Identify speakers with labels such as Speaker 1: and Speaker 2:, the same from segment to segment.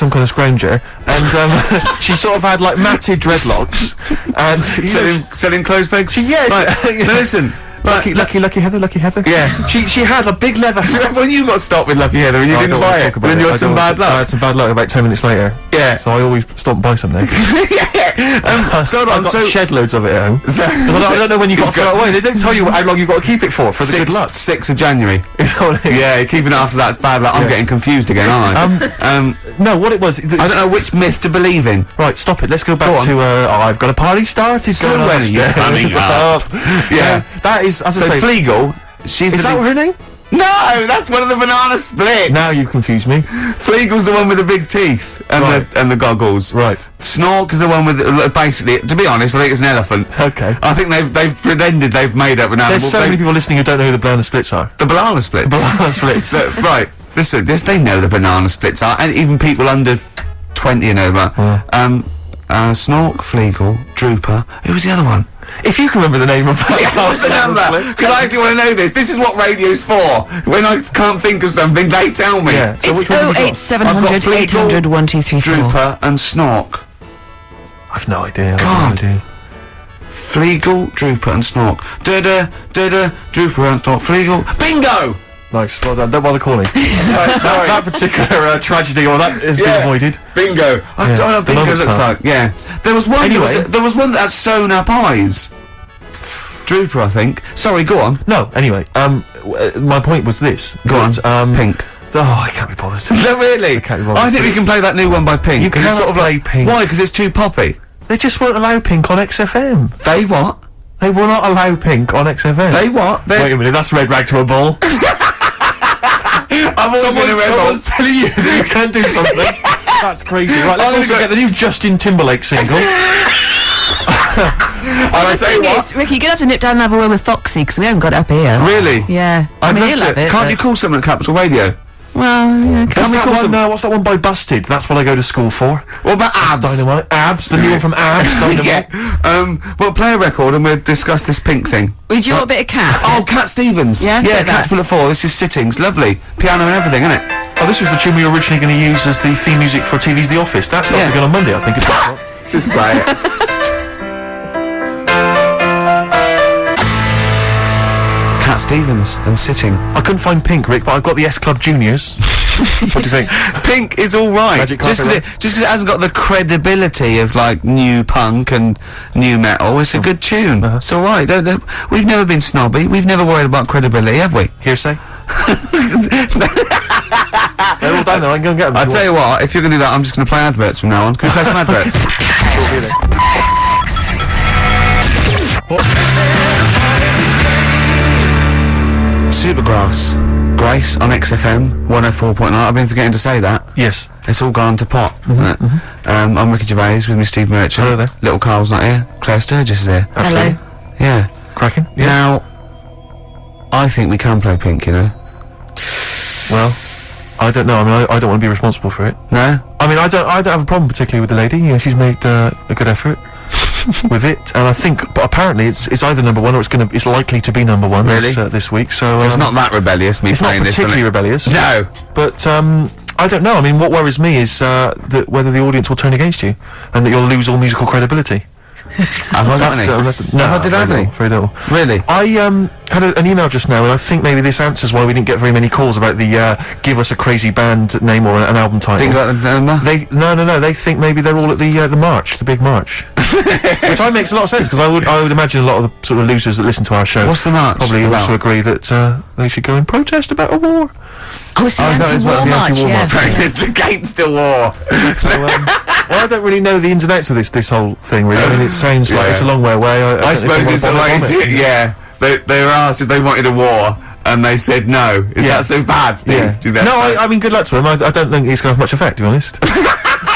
Speaker 1: some kind of scrounger, and she sort of had like matted dreadlocks, and
Speaker 2: selling clothes pegs.
Speaker 1: Now listen. Lucky Heather.
Speaker 2: Yeah.
Speaker 1: She had a big leather.
Speaker 2: Do you remember when you got stopped with Lucky Heather and you didn't buy it? Then you had some bad luck.
Speaker 1: I had some bad luck about 10 minutes later.
Speaker 2: Yeah.
Speaker 1: So I always stop and buy something.
Speaker 2: So
Speaker 1: I've got shed loads of it at home. Because I don't know when you got to throw it away. They don't tell you how long you've got to keep it for the good luck.
Speaker 2: 6th of January. Yeah, keeping it after that's bad luck. I'm getting confused again, aren't I?
Speaker 1: No, what it was...
Speaker 2: I don't know which myth to believe in.
Speaker 1: Right, stop it. Let's go back to, I've got a party started.
Speaker 2: So when are you coming up? Yeah.
Speaker 1: That is, as I say...
Speaker 2: Fleagle, is
Speaker 1: that her name?
Speaker 2: No, that's one of the banana splits.
Speaker 1: Now you confuse me.
Speaker 2: Fleagle's the one with the big teeth and the goggles.
Speaker 1: Right.
Speaker 2: Snork is the one with basically. To be honest, I think it's an elephant.
Speaker 1: Okay.
Speaker 2: I think they've pretended they've made up an animal.
Speaker 1: There's so many people listening who don't know who the banana splits are.
Speaker 2: The banana splits.
Speaker 1: The banana splits.
Speaker 2: Right. Listen, yes, they know the banana splits are, and even people under 20 and over. Snork, Fleagle, Drooper. Who was the other one?
Speaker 1: If you can remember the name of that,
Speaker 2: what's the number? Because I actually want to know this. This is what radio's for. When I can't think of something, they tell me.
Speaker 1: Yeah. So
Speaker 3: it's 08700 800 1234.
Speaker 2: Drooper and Snork.
Speaker 1: I've no idea.
Speaker 2: God. Fleagle, Drooper and Snork. Drooper and Snork. Fleagle. Bingo!
Speaker 1: Nice, well done. Don't bother calling.
Speaker 2: Sorry.
Speaker 1: That particular tragedy, or that has been avoided.
Speaker 2: Bingo. I don't know what bingo looks like. Yeah. There was one. Anyway, there was one that had sewn up eyes. Drooper, I think. Sorry, go on.
Speaker 1: No. Anyway, my point was this.
Speaker 2: Go on. Pink.
Speaker 1: Oh, I can't be bothered.
Speaker 2: No, really.
Speaker 1: I can't be bothered.
Speaker 2: I think we can play that new one by Pink.
Speaker 1: You cannot
Speaker 2: sort of
Speaker 1: play Pink.
Speaker 2: Why? Because it's too poppy.
Speaker 1: They just won't allow Pink on XFM.
Speaker 2: They what?
Speaker 1: They will not allow Pink on XFM.
Speaker 2: They what?
Speaker 1: Wait a minute. That's red rag to a bull. Someone's telling you that you can't do something. That's crazy. Right, let's also get the new Justin Timberlake single.
Speaker 3: The thing is, Ricky, you're going to have to nip down and have a word with Foxy, because we haven't got it up here.
Speaker 2: Really?
Speaker 3: Yeah. I mean, he'll have it.
Speaker 2: Can't you call someone at Capital Radio?
Speaker 3: Well, yeah.
Speaker 1: What's that one by Busted? That's what I go to school for.
Speaker 2: What about Abs?
Speaker 1: Dynamite. Abs, the new one from Abs. Dynamite.
Speaker 2: Yeah. Well, play a record and we'll discuss this Pink thing.
Speaker 3: Would you want a bit of Cat?
Speaker 2: Oh, Cat Stevens.
Speaker 3: Yeah?
Speaker 2: Yeah, Cat's Bullet 4. This is Sittings. Lovely. Piano and everything, isn't it?
Speaker 1: Oh, this was the tune we were originally going to use as the theme music for TV's The Office. That starts again on Monday, I think.
Speaker 2: Just play it. Cat Stevens and Sitting.
Speaker 1: I couldn't find Pink, Rick, but I've got the S Club Juniors. What do you think?
Speaker 2: Pink is all right. Just because it hasn't got the credibility of like new punk and new metal. It's a good tune. It's all right. We've never been snobby. We've never worried about credibility, have we?
Speaker 1: Hearsay. They're all down there. I can go and get them.
Speaker 2: I'll tell you what. If you're going to do that, I'm just going to play adverts from now on. Can we play some adverts? Supergrass, Grace on XFM 104.9. I've been forgetting to say that.
Speaker 1: Yes.
Speaker 2: It's all gone to pot, isn't it? I'm Ricky Gervais with me, Steve Merchant.
Speaker 1: Hello there.
Speaker 2: Little Carl's not here. Claire Sturgis is here.
Speaker 1: Absolutely.
Speaker 3: Hello.
Speaker 2: Yeah.
Speaker 1: Cracking. Yeah.
Speaker 2: Now, I think we can play Pink, you know.
Speaker 1: Well, I don't know. I mean, I don't want to be responsible for it.
Speaker 2: No?
Speaker 1: I mean, I don't have a problem particularly with the lady. You know, she's made a good effort with it, and I think, but apparently it's either number one or it's likely to be number one this week. So
Speaker 2: it's not that rebellious.
Speaker 1: It's not particularly rebellious.
Speaker 2: No.
Speaker 1: But I don't know. I mean, what worries me is that whether the audience will turn against you, and that you'll lose all musical credibility.
Speaker 2: Have I got any?
Speaker 1: No,
Speaker 2: did I have any?
Speaker 1: Very little.
Speaker 2: Really?
Speaker 1: I had an email just now, and I think maybe this answers why we didn't get very many calls about the give us a crazy band name or an album title.
Speaker 2: Think about the number?
Speaker 1: No. They think maybe they're all at the march, the big march, which makes a lot of sense because I would imagine a lot of the sort of losers that listen to our show.
Speaker 2: What's the march?
Speaker 1: Probably also agree that they should go and protest about a war.
Speaker 3: Oh, it's the anti-war march, yeah.
Speaker 2: It's against the war.
Speaker 1: So, well, I don't really know the ins and outs of this whole thing, really. I mean, it sounds like it's a long way away.
Speaker 2: I suppose it's like, they were asked if they wanted a war, and they said no. Is that so bad, Steve?
Speaker 1: Yeah. No, I mean, good luck to him. I don't think it's going to have much effect, to be honest.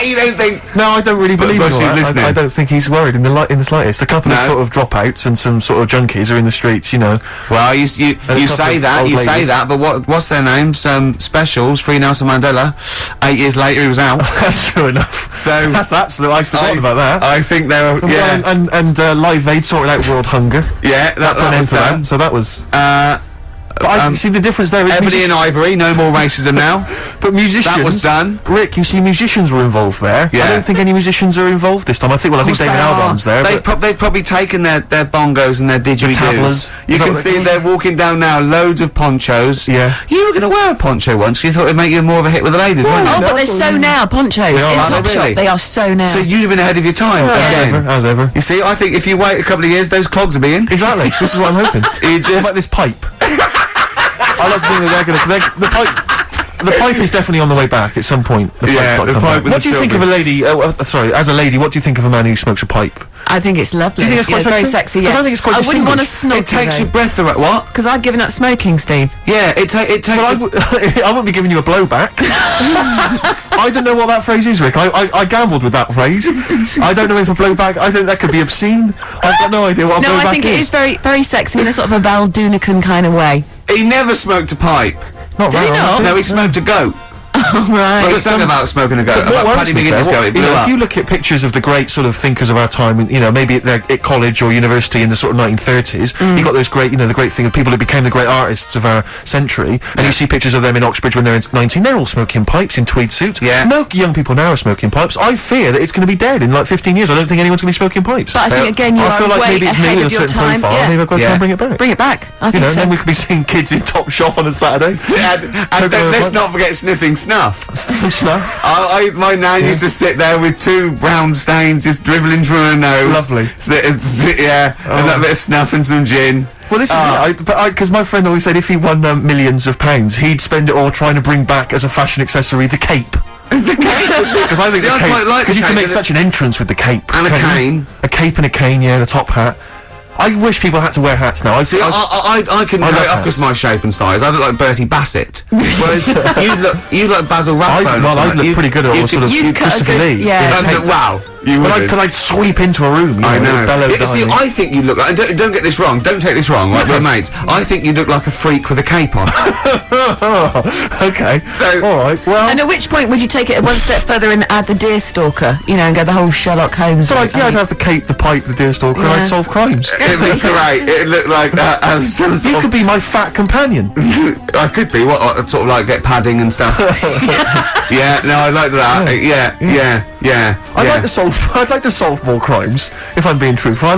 Speaker 2: You don't think?
Speaker 1: No, I don't really believe
Speaker 2: she's listening.
Speaker 1: I don't think he's worried in the slightest. A couple of sort of dropouts and some sort of junkies are in the streets, you know.
Speaker 2: Well, you say that, but what's their names? Specials, Free Nelson Mandela. 8 years later, he was out.
Speaker 1: That's true enough.
Speaker 2: So
Speaker 1: that's absolutely. I forgot about that.
Speaker 2: I think they were.
Speaker 1: And Live Aid sorted out world hunger.
Speaker 2: Yeah, that put an end to that.
Speaker 1: So that was. But I see the difference there.
Speaker 2: Ebony and Ivory, no more racism now.
Speaker 1: But musicians...
Speaker 2: That was done.
Speaker 1: Rick, you see musicians were involved there.
Speaker 2: Yeah.
Speaker 1: I don't think any musicians are involved this time. I think David Albarn's there.
Speaker 2: They've probably taken their bongos and their didgeridoos. You can see they're walking down now, loads of ponchos.
Speaker 1: Yeah.
Speaker 2: You were going to wear a poncho once, because you thought it'd make you more of a hit with the ladies, weren't you?
Speaker 3: Oh, but they're so now, ponchos. In Topshop, they are so now.
Speaker 2: So you'd have been ahead of your time.
Speaker 1: As ever.
Speaker 2: You see, I think if you wait a couple of years, those clogs will be in.
Speaker 1: Exactly. This is what I'm hoping.
Speaker 2: You just...
Speaker 1: How about this pipe? I like to think that the pipe is definitely on the way back at some point. The pipe. What do you think of a lady? Sorry, as a lady, what do you think of a man who smokes a pipe?
Speaker 3: I think it's lovely.
Speaker 1: Do you think it's quite
Speaker 3: very sexy? Yeah.
Speaker 1: I think it's quite.
Speaker 3: I wouldn't want to snog.
Speaker 2: It takes your breath away. What?
Speaker 3: Because I've given up smoking, Steve.
Speaker 2: Yeah, it takes.
Speaker 1: Well, I won't be giving you a blowback. I don't know what that phrase is, Rick. I gambled with that phrase. I don't know if a blowback. I think that could be obscene. I've got no idea what a blowback is.
Speaker 3: No, I think it is very, very sexy in a sort of a Val Dunican kind of way.
Speaker 2: He never smoked a pipe.
Speaker 1: Not
Speaker 3: Did he not?
Speaker 2: No, he smoked a goat.
Speaker 3: Right.
Speaker 2: Well, it's talking about smoking a goat. About Paddy McGuinness goat. It blew up.
Speaker 1: If you look at pictures of the great sort of thinkers of our time, maybe at college or university in the sort of 1930s, you got those great, the great thing of people who became the great artists of our century, and you see pictures of them in Oxbridge when they're 19, they're all smoking pipes in tweed suits.
Speaker 2: Yeah.
Speaker 1: No young people now are smoking pipes. I fear that it's going to be dead in like 15 years. I don't think anyone's going to be smoking pipes.
Speaker 3: But I think again,
Speaker 1: I feel like
Speaker 3: way
Speaker 1: maybe it's me
Speaker 3: ahead
Speaker 1: with a
Speaker 3: of your
Speaker 1: certain
Speaker 3: time.
Speaker 1: profile.
Speaker 3: Yeah.
Speaker 1: Maybe I've got to try and bring it back.
Speaker 3: Bring it back. I think so.
Speaker 1: Then we could be seeing kids in Top Shop on a Saturday.
Speaker 2: And let's not forget sniffing snuff.
Speaker 1: Some snuff.
Speaker 2: My nan used to sit there with 2 brown stains just dribbling through her nose.
Speaker 1: Lovely.
Speaker 2: And that bit of snuff and some gin.
Speaker 1: Well, this is because my friend always said if he won millions of pounds, he'd spend it all trying to bring back as a fashion accessory the cape. The cape? Because I think the cape, because you can make such an entrance with the cape.
Speaker 2: And a cane.
Speaker 1: A cape and a cane, yeah, and a top hat. I wish people had to wear hats now. I couldn't wear it off because of my shape and size. I look like Bertie Bassett. Whereas you'd look Basil Rathbone. I'd look pretty good at all sort of Christopher Lee.
Speaker 3: Yeah.
Speaker 2: Wow. Could I sweep into a room? I know. See, I think you look like. And don't get this wrong. Don't take this wrong. Like we're mates. I think you look like a freak with a cape on.
Speaker 1: Okay. So all right. Well.
Speaker 3: And at which point would you take it one step further and add the Deerstalker? And go the whole Sherlock Holmes.
Speaker 1: So I'd have the cape, the pipe, the Deerstalker, and I'd solve crimes.
Speaker 2: It looked great. It looked like some sort
Speaker 1: You could be my fat companion.
Speaker 2: I could be. What sort of like get padding and stuff. Yeah. No, I like that. Yeah.
Speaker 1: I'd like to solve more crimes. If I'm being truthful, I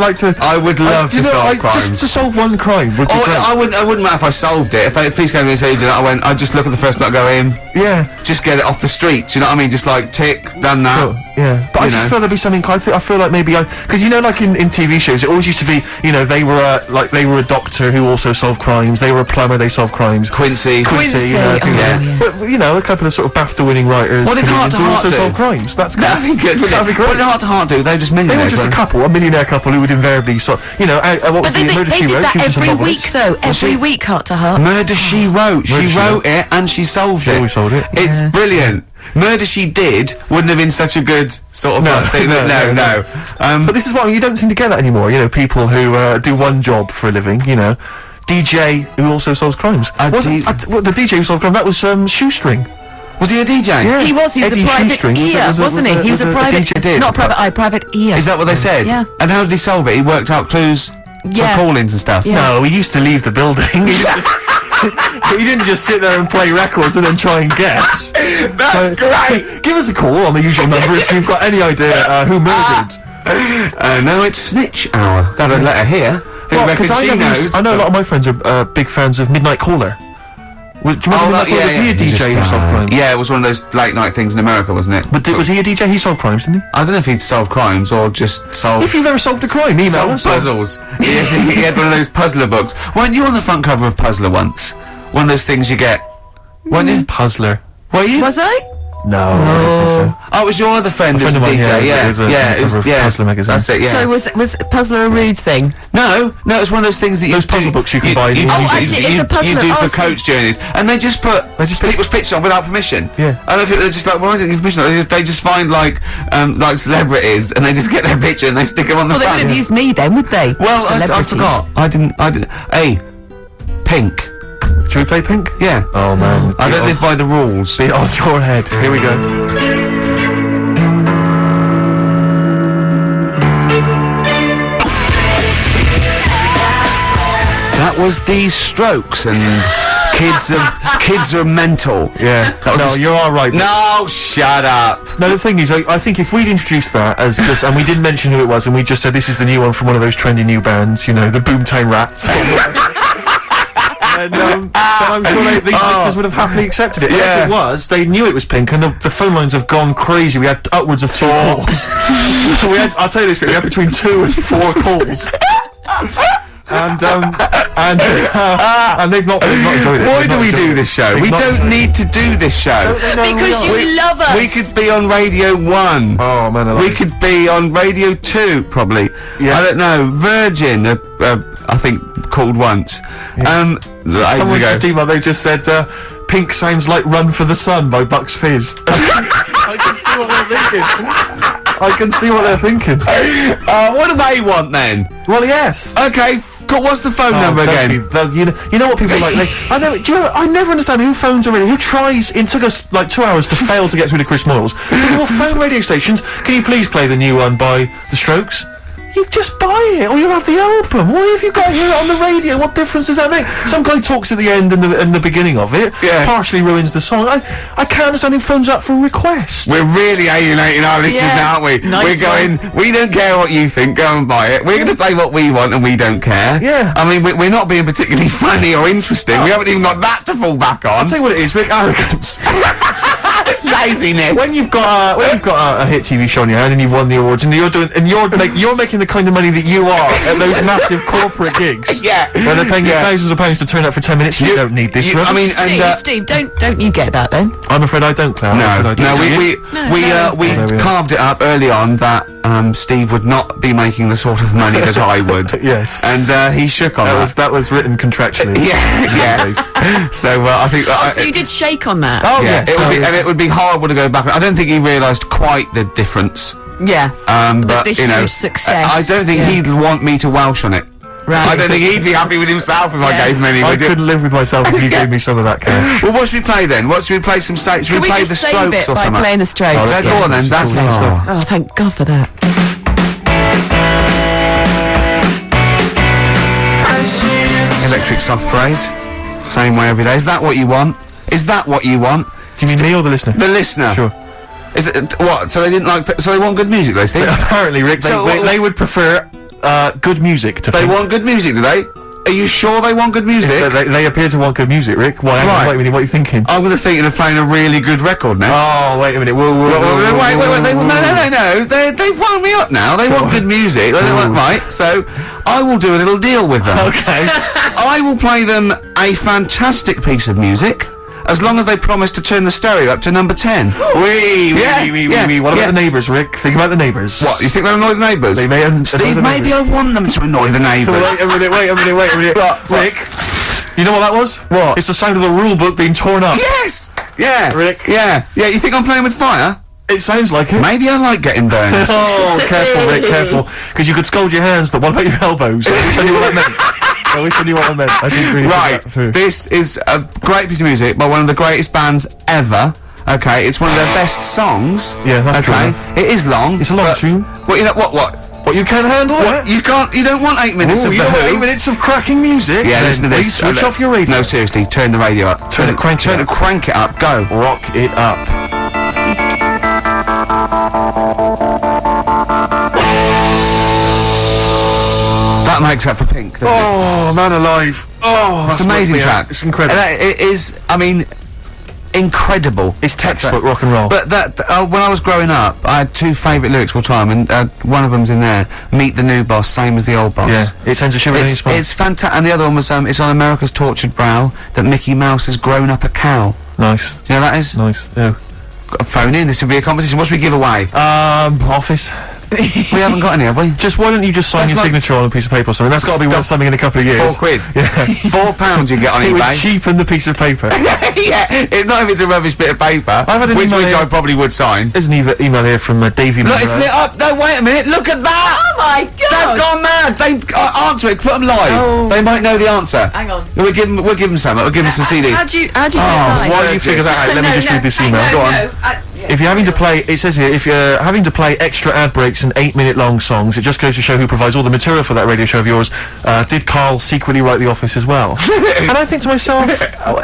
Speaker 1: would love to solve crimes. Just to solve one crime would be great.
Speaker 2: I wouldn't matter if I solved it. If they please go to me and say you did it, I'd just look at the first bit, go in.
Speaker 1: Yeah.
Speaker 2: Just get it off the streets. You know what I mean? Just like tick, done that.
Speaker 1: Sure. Yeah. But I just feel there'd be something. I feel like maybe because like in TV shows, it always used to be they were a doctor who also solved crimes. They were a plumber. They solved crimes.
Speaker 2: Quincy.
Speaker 1: Yeah. But a couple of sort of BAFTA-winning writers.
Speaker 2: What did Heart to Heart
Speaker 1: also
Speaker 2: do?
Speaker 1: solve crimes. That'd be good.
Speaker 2: That'd be great. What did Heart to Heart do? They were just millionaires.
Speaker 1: They were just a millionaire couple who would invariably what was the Murder She Wrote?
Speaker 3: They did that every week though. Every week, Heart to Heart.
Speaker 2: Murder She Wrote. She wrote it and she solved it.
Speaker 1: She always solved it.
Speaker 2: It's brilliant. Murder She Did wouldn't have been such a good sort of thing. No.
Speaker 1: But this is what you don't seem to get that anymore. People who do one job for a living. DJ who also solves crimes. The DJ who solved crime, that was Shoestring.
Speaker 2: Was he a DJ?
Speaker 1: Yeah.
Speaker 3: He was a private ear, wasn't he? He was a private, not private eye, private ear.
Speaker 2: Is that what they said?
Speaker 3: Yeah.
Speaker 2: And how did he solve it? He worked out clues for call-ins and stuff?
Speaker 3: Yeah.
Speaker 1: No, he used to leave the building. He didn't just sit there and play records and then try and guess.
Speaker 2: That's great!
Speaker 1: Give us a call on the usual number if you've got any idea who murdered.
Speaker 2: No, it's Snitch Hour. Got a letter here.
Speaker 1: Because I know a lot of my friends are big fans of Midnight Caller. Do you remember was he a DJ who solved crimes?
Speaker 2: Yeah, it was one of those late night things in America, wasn't it?
Speaker 1: But was he a DJ? He solved crimes, didn't he?
Speaker 2: I don't know if he'd solved crimes or just solved...
Speaker 1: If you've ever solved a crime, email us.
Speaker 2: Puzzles. He had one of those puzzler books. Weren't you on the front cover of Puzzler once? One of those things you get... Weren't you?
Speaker 1: Puzzler.
Speaker 3: Were you? Was I?
Speaker 1: No, I don't think so.
Speaker 2: Oh, it was your other friend who's a
Speaker 1: mine,
Speaker 2: DJ,
Speaker 1: it was Puzzler magazine.
Speaker 2: That's it, yeah.
Speaker 3: So was Puzzler a rude thing?
Speaker 2: No, it's one of those things that
Speaker 1: those puzzle books you can buy.
Speaker 2: You do for
Speaker 3: so
Speaker 2: coach journeys, and they just put people's pictures on without permission.
Speaker 1: Yeah.
Speaker 2: And people are just like, well, I didn't give permission. They just find like celebrities, and they just get their picture and they stick them on the front.
Speaker 3: Well, they would have used me then, would they?
Speaker 2: Well, I forgot. I didn't. Hey, Pink.
Speaker 1: Should we play Pink?
Speaker 2: Yeah.
Speaker 1: Oh man,
Speaker 2: I don't live by the rules.
Speaker 1: Be on your head. Here we go.
Speaker 2: That That was the Strokes and kids are mental.
Speaker 1: Yeah. No, you're all right.
Speaker 2: No, shut up.
Speaker 1: No, the thing is, I think if we'd introduced that as just, and we didn't mention who it was, and we just said this is the new one from one of those trendy new bands, you know, the Boomtown Rats. And then I'm sure these listeners would have happily accepted it. Yes, it was. They knew it was Pink, and the phone lines have gone crazy. We had upwards of 2 calls. I'll tell you this, we had between 2 and 4 calls. And they've not enjoyed it.
Speaker 2: Why do we do this show? We don't need to do this show.
Speaker 3: Because you love us.
Speaker 2: We could be on Radio 1.
Speaker 1: Oh man,
Speaker 2: we could be on Radio 2 probably. Yeah. I don't know. Virgin, I think called once.
Speaker 1: Someone just emailed. They just said Pink sounds like "Run for the Sun" by Bucks Fizz. I can see what they're thinking.
Speaker 2: What do they want then?
Speaker 1: Well, yes.
Speaker 2: Okay. What's the phone number again?
Speaker 1: You know what people like. I know. Do you know? I never understand who phones a radio. Who tries? It took us like 2 hours to fail to get through to Chris Moyles. People will phone radio stations. Can you please play the new one by the Strokes? You just buy it, or you'll have the album. Why have you got to hear it on the radio? What difference does that make? Some guy talks at the end and the beginning of it. Yeah. Partially ruins the song. I can't understand who phones up for a request.
Speaker 2: We're really alienating our listeners now, aren't we?
Speaker 3: Nice
Speaker 2: we don't care what you think, go and buy it. We're going to play what we want and we don't care.
Speaker 1: Yeah.
Speaker 2: I mean, we're not being particularly funny or interesting. We haven't even got that to fall back on.
Speaker 1: I'll tell you what it is, Rick, arrogance.
Speaker 2: Laziness.
Speaker 1: When you've got a hit TV show in your hand and you've won the awards and you're making the kind of money that you are at those massive corporate gigs.
Speaker 2: Yeah.
Speaker 1: Where they're paying you thousands of pounds to turn up for 10 minutes. You don't need this.
Speaker 2: I mean,
Speaker 3: Steve, don't you get that then?
Speaker 1: I'm afraid I don't, Claire.
Speaker 2: We carved it up early on that Steve would not be making the sort of money that I would.
Speaker 1: Yes.
Speaker 2: And he shook on that.
Speaker 1: That was written contractually.
Speaker 2: Yeah. So I think.
Speaker 3: So you did shake on that.
Speaker 1: Oh yes.
Speaker 2: It would be horrible to go back. I don't think he realised quite the difference.
Speaker 3: Yeah.
Speaker 2: But
Speaker 3: the huge success.
Speaker 2: I don't think he'd want me to Welsh on it.
Speaker 3: Right.
Speaker 2: I don't think he'd be happy with himself if I gave him any.
Speaker 1: I couldn't live with myself if you gave me some of that cash.
Speaker 2: Well, what should we play then? Should we play some? Should we play the Strokes or something?
Speaker 3: By playing the Strokes.
Speaker 2: Go on then. That's
Speaker 3: Oh, thank God for that.
Speaker 2: Electric Soft Parade. Same way every day. Is that what you want? Is that what you want?
Speaker 1: Do you mean me or the listener?
Speaker 2: The listener.
Speaker 1: Sure.
Speaker 2: Is it what? So they didn't like. So they want good music, they say.
Speaker 1: Apparently, Rick, they would prefer good music to.
Speaker 2: They want good music, do they? Are you sure they want good music?
Speaker 1: They appear to want good music, Rick. Why?
Speaker 2: Right.
Speaker 1: Wait a minute, what are you thinking?
Speaker 2: I'm going to think of playing a really good record next.
Speaker 1: Oh, wait a minute.
Speaker 2: Wait. They've wound me up now. They want good music. They want, right, so I will do a little deal with them.
Speaker 1: Okay.
Speaker 2: I will play them a fantastic piece of music, as long as they promise to turn the stereo up to number 10.
Speaker 1: What about the neighbours, Rick? Think about the neighbours.
Speaker 2: What, you think they'll annoy the neighbours?
Speaker 1: They may
Speaker 2: Steve, maybe I want them to annoy the neighbours.
Speaker 1: Wait a minute. Rick, you know what that was? What? It's the sound of the rule book being torn up.
Speaker 2: Yes! Yeah.
Speaker 1: Rick?
Speaker 2: Yeah, you think I'm playing with fire?
Speaker 1: It sounds like it.
Speaker 2: Maybe I like getting burned.
Speaker 1: Oh, careful, Rick, careful. Because you could scold your hands, but what about your elbows? Which one you what that meant? Which one you what I meant? I didn't really
Speaker 2: right,
Speaker 1: think that through.
Speaker 2: This is a great piece of music by one of the greatest bands ever. Okay, it's one of their best songs.
Speaker 1: Yeah, that's
Speaker 2: okay.
Speaker 1: true.
Speaker 2: It is long.
Speaker 1: It's a long tune.
Speaker 2: Well, you know what?
Speaker 1: What, you can't handle it?
Speaker 2: You can't. You don't want 8 minutes of
Speaker 1: you
Speaker 2: the
Speaker 1: don't want
Speaker 2: Who.
Speaker 1: 8 minutes of cracking music?
Speaker 2: Yeah, listen to this.
Speaker 1: Switch off your radio.
Speaker 2: No, seriously, turn the radio up. Crank it up. Go.
Speaker 1: Rock it up.
Speaker 2: That makes up for Pink, doesn't it?
Speaker 1: Oh, man alive. Oh,
Speaker 2: it's an amazing track.
Speaker 1: It's incredible.
Speaker 2: It is, I mean, incredible.
Speaker 1: It's textbook rock and roll.
Speaker 2: But when I was growing up, I had 2 favourite lyrics all the time, and one of them's in there, meet the new boss, same as the old boss.
Speaker 1: Yeah, it sends a shiver down your spine.
Speaker 2: It's fantastic. And the other one was, it's on America's tortured brow that Mickey Mouse has grown up a cow.
Speaker 1: Nice.
Speaker 2: You know what that is?
Speaker 1: Nice, yeah.
Speaker 2: Got a phone in, this would be a competition. What should we give away?
Speaker 1: Office.
Speaker 2: We haven't got any, have we?
Speaker 1: Why don't you just sign your signature on a piece of paper or something? That's got to be worth something in a couple of years.
Speaker 2: £4. Yeah. £4 you get on
Speaker 1: eBay. It would
Speaker 2: eBay.
Speaker 1: cheapen the piece of paper.
Speaker 2: Yeah, not if it's a rubbish bit of paper.
Speaker 1: I've had an
Speaker 2: which
Speaker 1: email
Speaker 2: I
Speaker 1: here.
Speaker 2: probably would sign.
Speaker 1: There's an email here from Davey.
Speaker 2: Look, it's lit up. No, wait a minute. Look at that.
Speaker 3: Oh my God!
Speaker 2: They've gone mad. They answer it. Put them live.
Speaker 3: Oh.
Speaker 2: They might know the answer.
Speaker 3: Hang on.
Speaker 2: We'll give them some. We'll give them some CD.
Speaker 3: How do you
Speaker 1: Why do you figure that out? Let me just read this email.
Speaker 2: Go on.
Speaker 1: If you're having to play, it says here, if you're having to play extra ad breaks and 8-minute long songs, it just goes to show who provides all the material for that radio show of yours. Did Carl secretly write The Office as well? And I think to myself,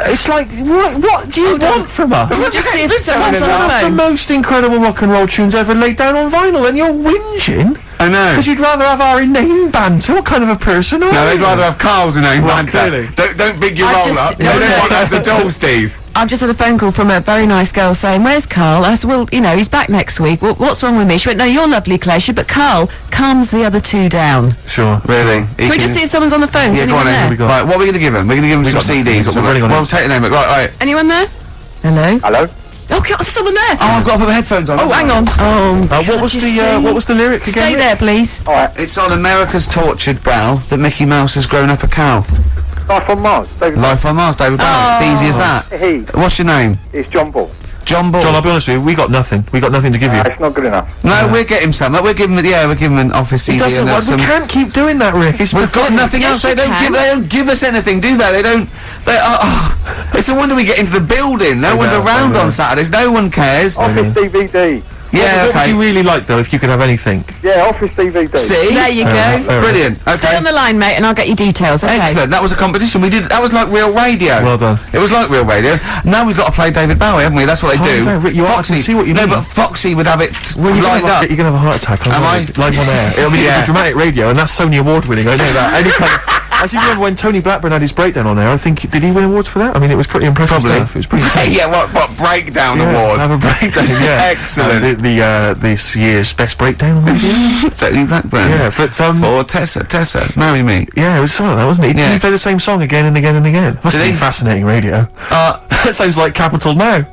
Speaker 1: it's like, what do you want from us?
Speaker 3: Just see if someone's on the
Speaker 1: One of the
Speaker 3: phone.
Speaker 1: most incredible rock and roll tunes ever laid down on vinyl, and you're whinging?
Speaker 2: I know.
Speaker 1: Because you'd rather have our inane banter. What kind of a person are
Speaker 2: No,
Speaker 1: you?
Speaker 2: they'd rather have Carl's inane
Speaker 1: Well,
Speaker 2: banter.
Speaker 1: clearly.
Speaker 2: Don't big your
Speaker 3: I
Speaker 2: roll
Speaker 3: just-
Speaker 2: up.
Speaker 3: no,
Speaker 2: They don't
Speaker 3: no.
Speaker 2: want us at all, Steve.
Speaker 3: I've just had a phone call from a very nice girl saying, "Where's Carl?" I said, "Well, you know, he's back next week. What's wrong with me?" She went, "No, you're lovely, Claire." She said, "But Carl calms the other two down."
Speaker 1: Sure.
Speaker 2: Really?
Speaker 3: Can we just see if someone's on the phone? Is
Speaker 2: Yeah, go
Speaker 3: anyone
Speaker 2: on
Speaker 3: there?
Speaker 2: then. Right, what are we going to give him? We're going to give him some
Speaker 1: got nothing.
Speaker 2: CDs or
Speaker 1: We're
Speaker 2: something.
Speaker 1: running on
Speaker 2: Well,
Speaker 1: it.
Speaker 2: take the name. Right.
Speaker 3: Anyone there? Hello?
Speaker 4: Hello?
Speaker 3: Oh, God, there's someone there.
Speaker 2: Oh, I've got to put my headphones on.
Speaker 3: Oh, hang on. Oh,
Speaker 1: What was
Speaker 3: can't you
Speaker 1: the
Speaker 3: see?
Speaker 1: what was the lyric again?
Speaker 3: Stay
Speaker 1: Rick?
Speaker 3: there, please.
Speaker 2: It's on America's tortured brow that Mickey Mouse has grown up a cow.
Speaker 4: Life on Mars. David.
Speaker 2: Life on Mars, David Bowie. It's easy as that.
Speaker 4: He.
Speaker 2: What's your name?
Speaker 4: It's John Ball.
Speaker 2: John Ball.
Speaker 1: John, I'll be honest with you, we got nothing. We got nothing to give you.
Speaker 4: It's not good enough.
Speaker 2: No, we'll get him some. We'll give him an office CD.
Speaker 1: It doesn't.
Speaker 2: and
Speaker 1: We can't keep doing that, Rick. It's
Speaker 2: We've got
Speaker 1: pathetic.
Speaker 2: nothing
Speaker 3: Yes,
Speaker 2: else. They
Speaker 3: you
Speaker 2: don't
Speaker 3: can.
Speaker 2: give us anything, do they? They don't. They are. Oh, it's a wonder we get into the building. No one's
Speaker 1: know,
Speaker 2: around
Speaker 1: I know.
Speaker 2: on Saturdays. No one cares.
Speaker 4: Office DVD.
Speaker 2: Yeah,
Speaker 1: What would
Speaker 2: okay.
Speaker 1: you really like, though, if you could have anything?
Speaker 4: Yeah, Office DVD.
Speaker 2: See?
Speaker 3: There you
Speaker 1: Fair
Speaker 3: go.
Speaker 1: enough.
Speaker 2: Brilliant.
Speaker 3: Stay
Speaker 2: Okay.
Speaker 3: on the line, mate, and I'll get you details. Okay.
Speaker 2: Excellent. That was a competition. We did. That was like real radio.
Speaker 1: Well done.
Speaker 2: It was like real radio. Now we've got to play David Bowie, haven't we? That's what they
Speaker 1: Calm
Speaker 2: do.
Speaker 1: down, Rick, you are- I can see what you
Speaker 2: no,
Speaker 1: mean.
Speaker 2: but Foxy would have it
Speaker 1: Well, you're
Speaker 2: lined up.
Speaker 1: you're gonna have a heart attack.
Speaker 2: Am I?
Speaker 1: Live on air. I mean,
Speaker 2: Yeah.
Speaker 1: it's dramatic radio, and that's Sony Award winning. I know that. Any kind of, I seem to remember when Tony Blackburn had his breakdown on there. I think did he win awards for that? I mean, it was pretty impressive
Speaker 2: Probably.
Speaker 1: stuff. It was pretty. intense.
Speaker 2: Yeah, what breakdown award?
Speaker 1: Have a breakdown. Yeah,
Speaker 2: Excellent.
Speaker 1: This year's best breakdown on radio.
Speaker 2: Tony Blackburn.
Speaker 1: Yeah, but
Speaker 2: Or Tessa, marry me.
Speaker 1: yeah, it was something like that, wasn't it?
Speaker 2: Yeah.
Speaker 1: He played the same song again and again and again. Must
Speaker 2: Did
Speaker 1: have
Speaker 2: he?
Speaker 1: been fascinating radio. That sounds like Capital Now.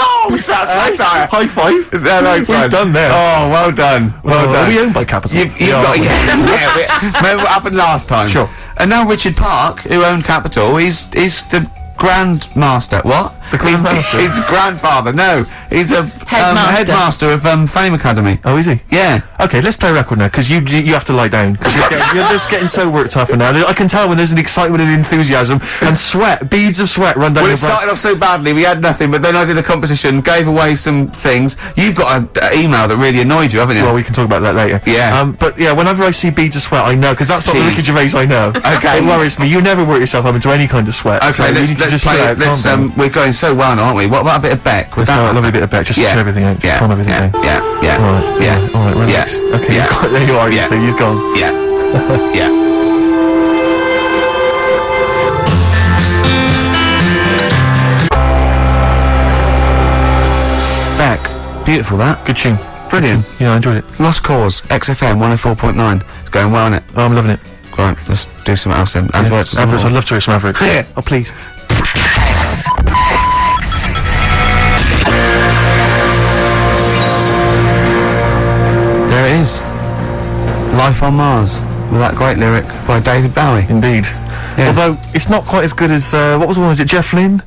Speaker 2: Oh, it's that satire.
Speaker 1: High five.
Speaker 2: Yeah, no, it's
Speaker 1: We've
Speaker 2: fine.
Speaker 1: done there.
Speaker 2: Oh, well done. Well
Speaker 1: Are
Speaker 2: done.
Speaker 1: we owned by Capital?
Speaker 2: You've
Speaker 1: Yeah,
Speaker 2: got,
Speaker 1: aren't we?
Speaker 2: yeah. Remember what happened last time?
Speaker 1: Sure.
Speaker 2: And now Richard Park, who owned Capital, is the Grandmaster. What?
Speaker 1: The Grandmaster?
Speaker 2: He's grandfather. No, he's a
Speaker 3: Headmaster.
Speaker 2: headmaster of Fame Academy.
Speaker 1: Oh, is he?
Speaker 2: Yeah.
Speaker 1: Okay, let's play a record now, because you have to lie down, because you're just getting so worked up and now. I can tell when there's an excitement and enthusiasm, and sweat, beads of sweat run down
Speaker 2: Well,
Speaker 1: your
Speaker 2: it
Speaker 1: brow.
Speaker 2: started off so badly, we had nothing, but then I did a competition, gave away some things. You've got an email that really annoyed you, haven't you?
Speaker 1: Well, we can talk about that later.
Speaker 2: Yeah.
Speaker 1: But yeah, whenever I see beads of sweat, I know, because that's not the
Speaker 2: Jeez.
Speaker 1: Ricky Gervais I know.
Speaker 2: Okay.
Speaker 1: It worries me. You never work yourself up into any kind of sweat. so
Speaker 2: Okay,
Speaker 1: you need to
Speaker 2: let's
Speaker 1: just
Speaker 2: play
Speaker 1: chill
Speaker 2: it.
Speaker 1: out,
Speaker 2: Let's,
Speaker 1: calm down.
Speaker 2: we're going so well now, aren't we? What about a bit of Beck? Would
Speaker 1: Let's
Speaker 2: that-
Speaker 1: have a lovely bit of Beck, just to chill everything out, just
Speaker 2: yeah,
Speaker 1: calm everything
Speaker 2: yeah,
Speaker 1: down.
Speaker 2: yeah, yeah,
Speaker 1: Alright,
Speaker 2: yeah,
Speaker 1: alright, relax.
Speaker 2: yeah,
Speaker 1: Okay,
Speaker 2: yeah,
Speaker 1: there you are,
Speaker 2: yeah.
Speaker 1: so he's gone.
Speaker 2: yeah, yeah. Beck, beautiful that.
Speaker 1: Good tune.
Speaker 2: Brilliant.
Speaker 1: Yeah, I enjoyed it.
Speaker 2: Lost Cause, XFM 104.9. It's going well, isn't it?
Speaker 1: Oh, I'm loving it.
Speaker 2: Right, let's do something else then. Adverts. as
Speaker 1: Adverts,
Speaker 2: well.
Speaker 1: I'd love to hear some adverts.
Speaker 2: Yeah.
Speaker 1: Oh, please.
Speaker 2: There it is. Life on Mars, with that great lyric by David Bowie.
Speaker 1: Indeed.
Speaker 2: Yeah.
Speaker 1: Although, it's not quite as good as, what was the one, was it Jeff Lynne?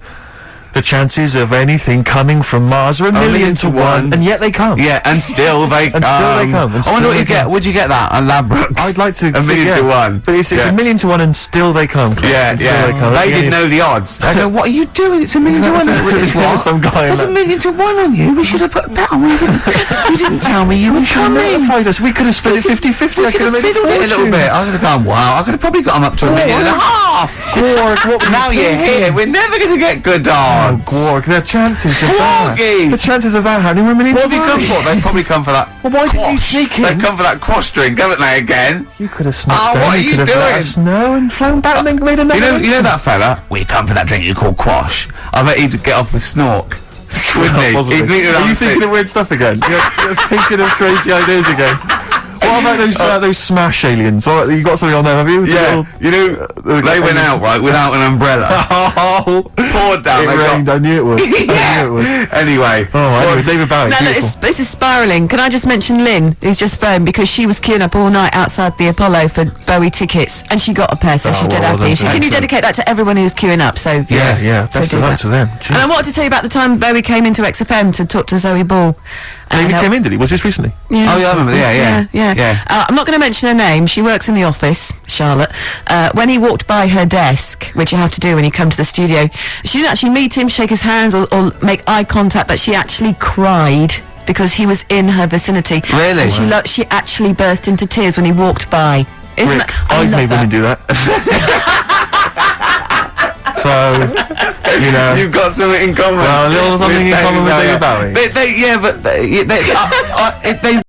Speaker 1: The chances of anything coming from Mars are a million to one, and yet they come.
Speaker 2: Yeah, and still they
Speaker 1: And still they come, and
Speaker 2: I wonder
Speaker 1: still
Speaker 2: what you
Speaker 1: they
Speaker 2: get.
Speaker 1: come.
Speaker 2: Would you get that on Ladbrokes?
Speaker 1: I'd like to
Speaker 2: A million to one.
Speaker 1: But it's
Speaker 2: Yeah.
Speaker 1: a million to one and still they come.
Speaker 2: Yeah,
Speaker 1: And still
Speaker 2: yeah.
Speaker 1: They, come.
Speaker 2: They didn't know the odds. They go, what are you doing? It's a million to one. It's
Speaker 1: Yeah,
Speaker 2: what?
Speaker 1: some guy
Speaker 2: There's a
Speaker 1: in
Speaker 2: million to one on you. We should have put a bet on. You didn't tell me you were coming.
Speaker 1: notified us. We could have split it 50-50. I could have made
Speaker 2: fiddled it a little bit. I could have gone, wow. I could have probably got them up to a million and a half.
Speaker 1: Gwork, what were
Speaker 2: Now
Speaker 1: you
Speaker 2: you're
Speaker 1: thinking?
Speaker 2: here. We're never going to get good odds.
Speaker 1: Gwork, the chances of that.
Speaker 2: Gworky.
Speaker 1: The chances of that happening were a million
Speaker 2: What
Speaker 1: to
Speaker 2: have you
Speaker 1: one.
Speaker 2: come for? They've probably come for that.
Speaker 1: Well, why didn't you
Speaker 2: quash.
Speaker 1: sneak in?
Speaker 2: They've come for that quash drink, haven't they, again?
Speaker 1: You could have snuck
Speaker 2: Oh,
Speaker 1: down.
Speaker 2: what are you
Speaker 1: could have let
Speaker 2: doing?
Speaker 1: us know and flown back and then made another.
Speaker 2: You know that fella? We come for that drink you call quash. I bet he'd get off with snork. Wouldn't he?
Speaker 1: Possibly.
Speaker 2: He'd meet
Speaker 1: Are you thinking of weird stuff again? You're thinking of crazy ideas again. What about those smash aliens? All right, you got something on there, have you? The
Speaker 2: Yeah,
Speaker 1: little-
Speaker 2: you know, they went out, right, without an umbrella.
Speaker 1: Oh,
Speaker 2: Poured down,
Speaker 1: it
Speaker 2: they got-
Speaker 1: rained. I knew it would. I knew it would.
Speaker 2: Anyway.
Speaker 1: Oh, anyway, David Bowie.
Speaker 3: No,
Speaker 1: beautiful.
Speaker 3: this is spiralling. Can I just mention Lynn, who's just phoned because she was queuing up all night outside the Apollo for Bowie tickets, and she got a pair, so she's dead
Speaker 1: well
Speaker 3: happy.
Speaker 1: done,
Speaker 3: Can you
Speaker 1: excellent.
Speaker 3: dedicate that to everyone who's queuing up? So
Speaker 1: Yeah,
Speaker 3: so
Speaker 1: best
Speaker 3: do
Speaker 1: of luck
Speaker 3: that.
Speaker 1: to them. Gee.
Speaker 3: And I wanted to tell you about the time Bowie came into XFM to talk to Zoe Ball,
Speaker 1: David came in, did he? Was this recently?
Speaker 3: Yeah.
Speaker 2: Oh, yeah, I remember. Yeah.
Speaker 3: I'm not going to mention her name. She works in the office, Charlotte. When he walked by her desk, which you have to do when you come to the studio, she didn't actually meet him, shake his hands, or make eye contact, but she actually cried because he was in her vicinity.
Speaker 2: Really?
Speaker 3: And she actually burst into tears when he walked by. Isn't
Speaker 1: Rick,
Speaker 3: that? I
Speaker 1: I've
Speaker 3: love
Speaker 1: made women do that. So, you know.
Speaker 2: You've got something in common.
Speaker 1: Well, a little something in common with David Bowie.
Speaker 2: They